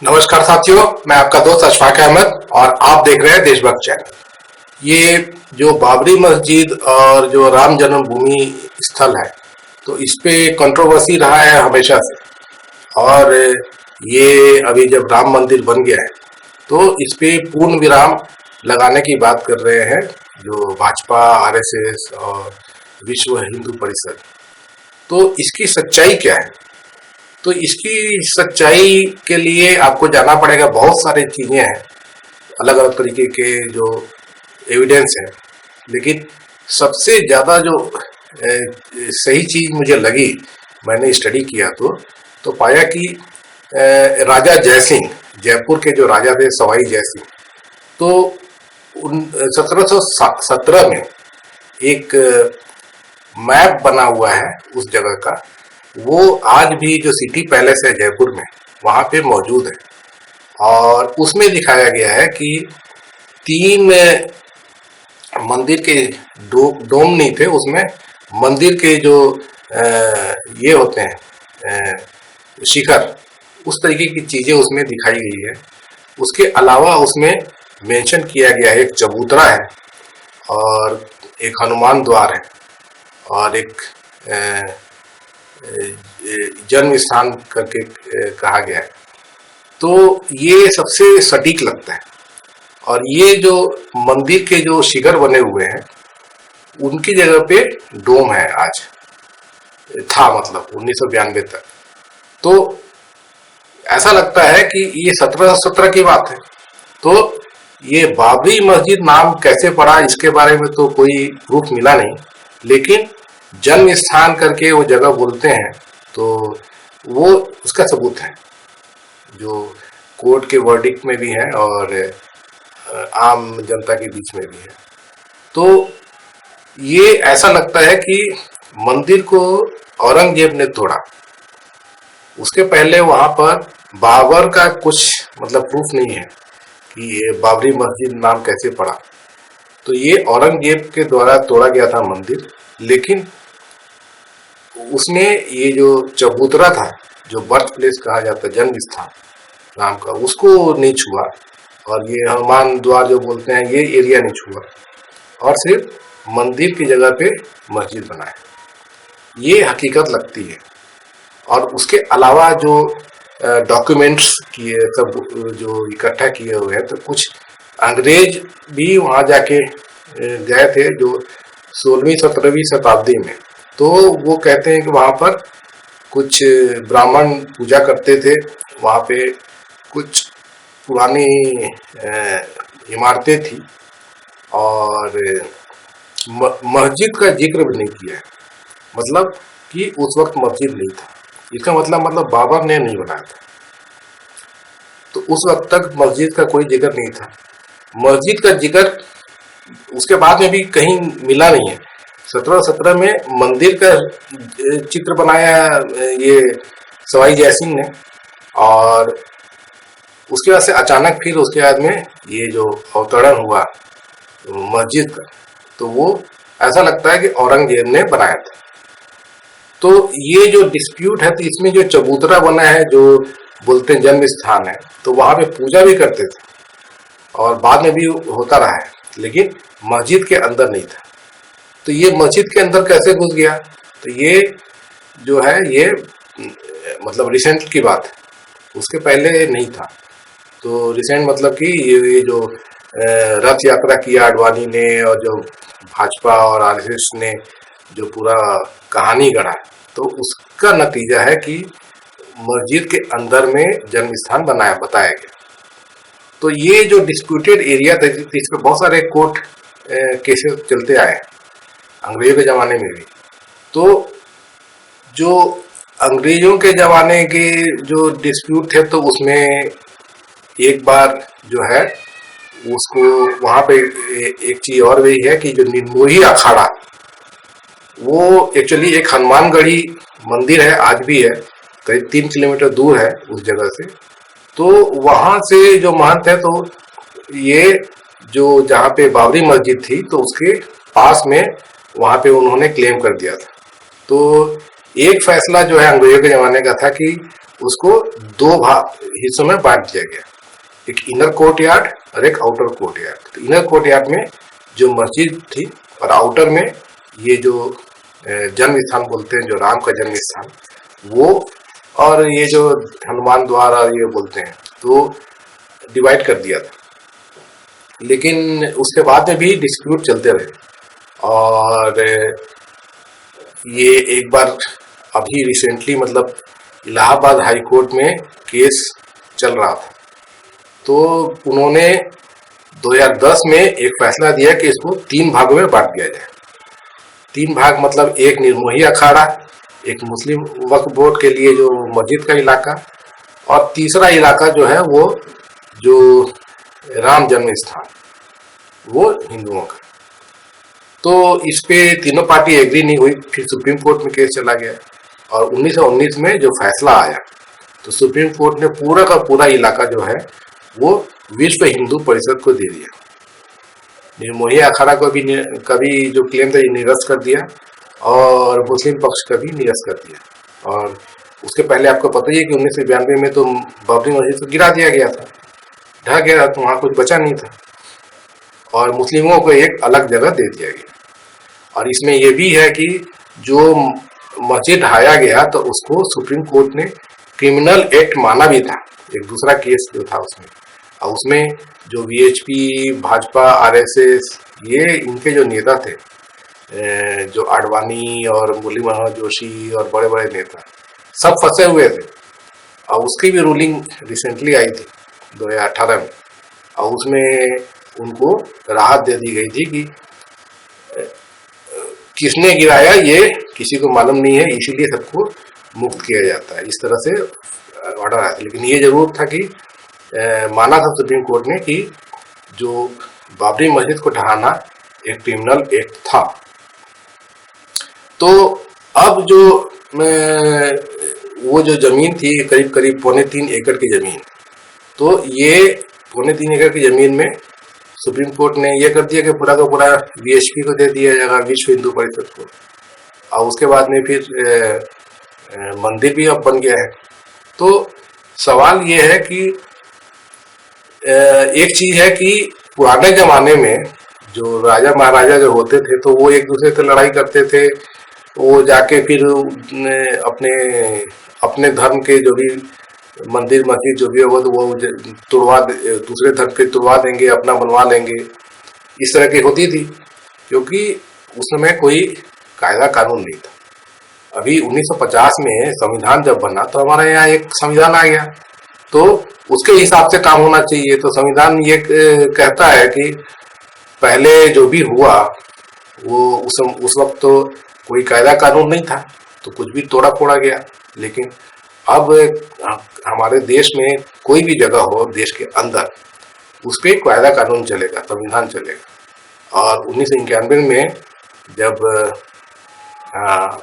नमस्कार साथियों, मैं आपका दोस्त अशफाक अहमद और आप देख रहे हैं देशभक्त चैनल। ये जो बाबरी मस्जिद और जो राम जन्मभूमि स्थल है, तो इस पे कंट्रोवर्सी रहा है हमेशा से। और ये अभी जब राम मंदिर बन गया है तो इस पे पूर्ण विराम लगाने की बात कर रहे हैं जो भाजपा, आरएसएस और विश्व हिंदू परिषद। तो इसकी सच्चाई क्या है? तो इसकी सच्चाई के लिए आपको जाना पड़ेगा, बहुत सारी चीजें हैं, अलग अलग तरीके के जो एविडेंस है। लेकिन सबसे ज्यादा जो सही चीज मुझे लगी, मैंने स्टडी किया तो पाया कि राजा जयसिंह, जयपुर के जो राजा थे सवाई जयसिंह, तो 1717 में एक मैप बना हुआ है उस जगह का। वो आज भी जो सिटी पैलेस है जयपुर में, वहां पे मौजूद है। और उसमें दिखाया गया है कि 3 मंदिर के डोम नहीं थे उसमें, मंदिर के जो ये होते हैं शिखर, उस तरीके की चीजें उसमें दिखाई गई है। उसके अलावा उसमें मेंशन किया गया है एक चबूतरा है और एक हनुमान द्वार है और एक जन्म स्थान करके कहा गया है। तो ये सबसे सटीक लगता है। और ये जो मंदिर के जो शिखर बने हुए हैं उनकी जगह पे डोम है आज, था मतलब 1992 तक। तो ऐसा लगता है कि ये 1717 की बात है। तो ये बाबरी मस्जिद नाम कैसे पड़ा, इसके बारे में तो कोई प्रूफ मिला नहीं, लेकिन जन्म स्थान करके वो जगह बोलते हैं तो वो उसका सबूत है जो कोर्ट के वर्डिक्ट में भी है और आम जनता के बीच में भी है। तो ये ऐसा लगता है कि मंदिर को औरंगजेब ने तोड़ा, उसके पहले वहां पर बाबर का कुछ मतलब प्रूफ नहीं है कि ये बाबरी मस्जिद नाम कैसे पड़ा। तो ये औरंगजेब के द्वारा तोड़ा गया था मंदिर, लेकिन उसने ये जो चबूतरा था, जो बर्थ प्लेस कहा जाता है, जन्म स्थान राम का, उसको नहीं छुआ। और ये हनुमान द्वार जो बोलते हैं, ये एरिया नहीं छुआ और सिर्फ मंदिर की जगह पे मस्जिद बनाया। ये हकीकत लगती है। और उसके अलावा जो डॉक्यूमेंट्स किए सब जो इकट्ठा किए हुए हैं, तो कुछ अंग्रेज भी वहां जाके गए थे जो 16वीं-17वीं शताब्दी में। तो वो कहते हैं कि वहां पर कुछ ब्राह्मण पूजा करते थे, वहां पे कुछ पुरानी इमारतें थी और मस्जिद का जिक्र भी नहीं किया है। मतलब कि उस वक्त मस्जिद नहीं था, इसका मतलब बाबर ने नहीं बनाया था। तो उस वक्त तक मस्जिद का कोई जिक्र नहीं था। मस्जिद का जिक्र उसके बाद में भी कहीं मिला नहीं है। 1717 में मंदिर का चित्र बनाया ये सवाई जयसिंह ने, और उसके बाद से अचानक फिर उसके बाद में ये जो अवतरण हुआ मस्जिद का, तो वो ऐसा लगता है कि औरंगजेब ने बनाया था। तो ये जो डिस्प्यूट है, तो इसमें जो चबूतरा बना है जो बोलते हैं जन्म स्थान है, तो वहां पे पूजा भी करते थे और बाद में भी होता रहा है, लेकिन मस्जिद के अंदर नहीं था। तो ये मस्जिद के अंदर कैसे घुस गया? तो ये जो है ये मतलब रिसेंट की बात है, उसके पहले नहीं था। तो रिसेंट मतलब कि ये जो रथ यात्रा किया आडवाणी ने और जो भाजपा और आरएसएस ने जो पूरा कहानी गढ़ा, तो उसका नतीजा है कि मस्जिद के अंदर में जन्म स्थान बताया गया। तो ये जो डिस्प्यूटेड एरिया था, इस पर बहुत सारे कोर्ट केसेस चलते आए अंग्रेजों के जमाने में भी। तो जो अंग्रेजों के जमाने के जो डिस्प्यूट थे, तो उसमें एक बार जो है उसको वहां पे एक चीज और भी है कि जो निर्मोही अखाड़ा, वो एक्चुअली एक हनुमानगढ़ी मंदिर है, आज भी है, करीब 3 किलोमीटर दूर है उस जगह से। तो वहां से जो महंत है, तो ये जो जहाँ पे बाबरी मस्जिद थी, तो उसके पास में वहां पे उन्होंने क्लेम कर दिया था। तो एक फैसला जो है अंग्रेजों के जमाने का था कि उसको दो हिस्सों में बांट दिया गया, एक इनर कोर्ट यार्ड और एक आउटर कोर्ट यार्ड। तो इनर कोर्ट यार्ड में जो मस्जिद थी और आउटर में ये जो जन्म स्थान बोलते हैं, जो राम का जन्म स्थान, वो और ये जो हनुमान द्वार और ये बोलते हैं, तो डिवाइड कर दिया था। लेकिन उसके बाद में भी डिस्प्यूट चलते रहे और ये एक बार अभी रिसेंटली मतलब इलाहाबाद हाई कोर्ट में केस चल रहा था, तो उन्होंने 2010 में एक फैसला दिया कि इसको 3 भागों में बांट दिया जाए। 3 भाग मतलब एक निर्मोही अखाड़ा, एक मुस्लिम वक्फ बोर्ड के लिए जो मस्जिद का इलाका, और तीसरा इलाका जो है वो जो राम जन्म स्थान, वो हिंदुओं का। तो इस पे तीनों पार्टी एग्री नहीं हुई, फिर सुप्रीम कोर्ट में केस चला गया और 1919 में जो फैसला आया तो सुप्रीम कोर्ट ने पूरा का पूरा इलाका जो है वो विश्व हिंदू परिषद को दे दिया। निर्मोही अखाड़ा को भी कभी जो क्लेम था ये निरस्त कर दिया और मुस्लिम पक्ष का भी निरस्त कर दिया। और उसके पहले आपको पता ही है कि 1992 में तो बाबरी मस्जिद को गिरा दिया गया था, ढह गया, तो वहां कुछ बचा नहीं था और मुस्लिमों को एक अलग जगह दे दिया गया। और इसमें यह भी है कि जो मस्जिद ढाया गया तो उसको सुप्रीम कोर्ट ने क्रिमिनल एक्ट माना भी था, एक दूसरा केस जो था उसमें। और उसमें जो वीएचपी, भाजपा, आरएसएस, ये इनके जो नेता थे, जो आडवाणी और मुरली मनोहर जोशी और बड़े बड़े नेता, सब फंसे हुए थे। और उसकी भी रूलिंग रिसेंटली आई थी 2018 में, और उसमें उनको राहत दे दी गई थी कि किसने गिराया ये किसी को मालूम नहीं है, इसीलिए सबको मुक्त किया जाता है। इस तरह से ऑर्डर आया था। लेकिन ये जरूर था कि माना था सुप्रीम कोर्ट ने कि जो बाबरी मस्जिद को ढहाना एक क्रिमिनल एक्ट था। तो अब जो वो जो जमीन थी करीब करीब 3.25 एकड़ की जमीन, तो ये 3.25 एकड़ की जमीन में सुप्रीम कोर्ट ने ये कर दिया कि पूरा का पूरा वीएचपी को दे दिया जाएगा, विश्व हिंदू परिषद को। और उसके बाद में फिर मंदिर भी अब बन गया है। तो सवाल ये है कि एक चीज है कि पुराने जमाने में जो राजा महाराजा जो होते थे तो वो एक दूसरे से लड़ाई करते थे, वो जाके फिर अपने धर्म के जो भी मंदिर मस्जिद जो भी होगा तो वो तुड़वा, दूसरे धर्म के तुड़वा देंगे, अपना बनवा लेंगे, इस तरह की होती थी, क्योंकि उस समय कोई कायदा कानून नहीं था। अभी 1950 में संविधान जब बना तो हमारे यहाँ एक संविधान आ गया, तो उसके हिसाब से काम होना चाहिए। तो संविधान ये कहता है कि पहले जो भी हुआ वो उस वक्त तो कोई कायदा कानून नहीं था, तो कुछ भी तोड़ा फोड़ा गया। लेकिन अब हमारे देश में कोई भी जगह हो देश के अंदर, उस पर कायदा कानून चलेगा, संविधान चलेगा। और 1991 में जब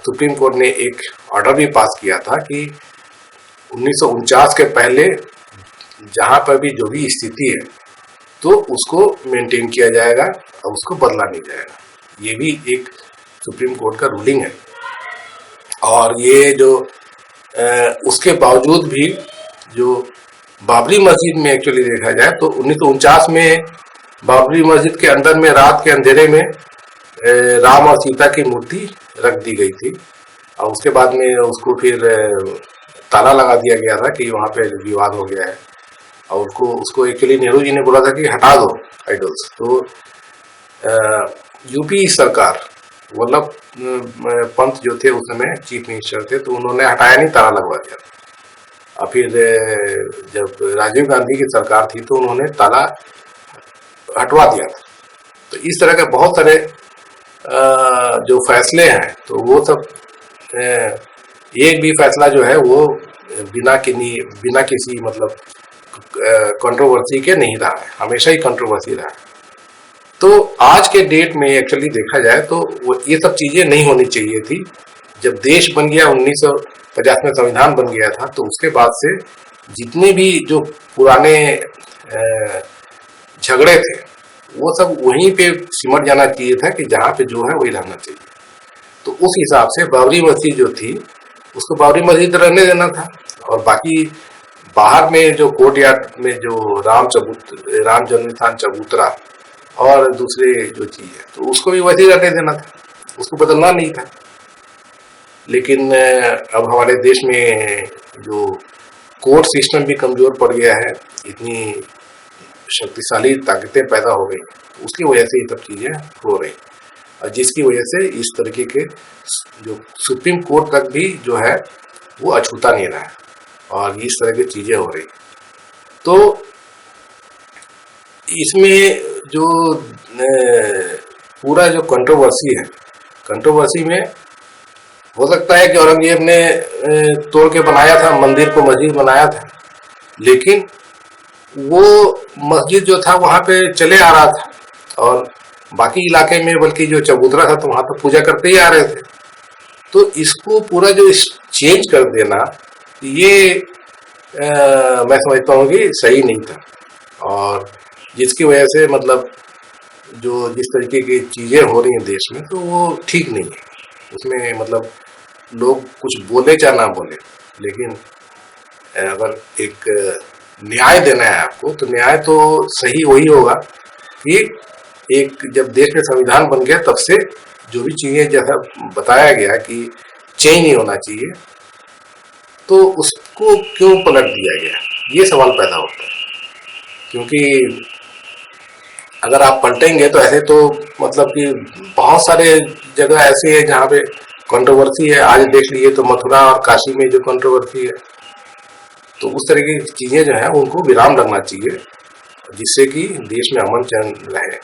सुप्रीम कोर्ट ने एक ऑर्डर भी पास किया था कि 1949 के पहले जहां पर भी जो भी स्थिति है तो उसको मेंटेन किया जाएगा और उसको बदला नहीं जाएगा। ये भी एक सुप्रीम कोर्ट का रूलिंग है। और ये जो उसके बावजूद भी जो बाबरी मस्जिद में एक्चुअली देखा जाए तो 1949 में बाबरी मस्जिद के अंदर में रात के अंधेरे में राम और सीता की मूर्ति रख दी गई थी, और उसके बाद में उसको फिर ताला लगा दिया गया था कि वहाँ पे विवाद हो गया है। और उसको एक्चुअली नेहरू जी ने बोला था कि हटा दो आइडल्स। तो यूपी सरकार, वल्लभ पंत जो थे उस समय चीफ मिनिस्टर थे, तो उन्होंने हटाया नहीं, ताला लगवा दिया। और फिर जब राजीव गांधी की सरकार थी तो उन्होंने ताला हटवा दिया था। तो इस तरह के बहुत सारे जो फैसले हैं तो वो सब एक भी फैसला जो है वो बिना किसी मतलब कंट्रोवर्सी के नहीं रहा है, हमेशा ही कंट्रोवर्सी रहा है। तो आज के डेट में एक्चुअली देखा जाए तो ये सब चीजें नहीं होनी चाहिए थी। जब देश बन गया 1950 में संविधान बन गया था, तो उसके बाद से जितने भी जो पुराने झगड़े थे वो सब वहीं पे सिमट जाना चाहिए था कि जहाँ पे जो है वही रहना चाहिए। तो उस हिसाब से बाबरी मस्जिद जो थी उसको बाबरी मस्जिद रहने देना था। और बाकी बाहर में जो कोर्ट यार्ड में जो राम जन्म स्थान चबूतरा और दूसरे जो चीज है, तो उसको भी वैसे ही रहने देना था, उसको बदलना नहीं था। लेकिन अब हमारे देश में जो कोर्ट सिस्टम भी कमजोर पड़ गया है, इतनी शक्तिशाली ताकतें पैदा हो गई, तो उसकी वजह से ये सब चीजें हो रही, और जिसकी वजह से इस तरीके के जो सुप्रीम कोर्ट तक भी जो है वो अछूता नहीं रहा है और इस तरह की चीजें हो रही। तो इसमें जो पूरा जो कंट्रोवर्सी में हो सकता है कि औरंगजेब ने तोड़ के बनाया था मंदिर को, मस्जिद बनाया था, लेकिन वो मस्जिद जो था वहां पे चले आ रहा था और बाकी इलाके में बल्कि जो चबूतरा था तो वहां पे पूजा करते ही आ रहे थे। तो इसको पूरा जो चेंज कर देना, ये मैं समझता हूँ कि सही नहीं था, और जिसकी वजह से मतलब जो जिस तरीके की चीजें हो रही हैं देश में, तो वो ठीक नहीं है। उसमें मतलब लोग कुछ बोले चाहे ना बोले, लेकिन अगर एक न्याय देना है आपको, तो न्याय तो सही वही होगा कि एक जब देश में संविधान बन गया तब से जो भी चीजें जैसा बताया गया कि चेंज नहीं होना चाहिए, तो उसको क्यों पलट दिया गया, ये सवाल पैदा होता है। क्योंकि अगर आप पलटेंगे तो ऐसे तो मतलब कि बहुत सारे जगह ऐसे है जहाँ पे कंट्रोवर्सी है। आज देख लीजिए तो मथुरा और काशी में जो कंट्रोवर्सी है, तो उस तरह की चीजें जो है उनको विराम लगना चाहिए, जिससे कि देश में अमन चैन रहे।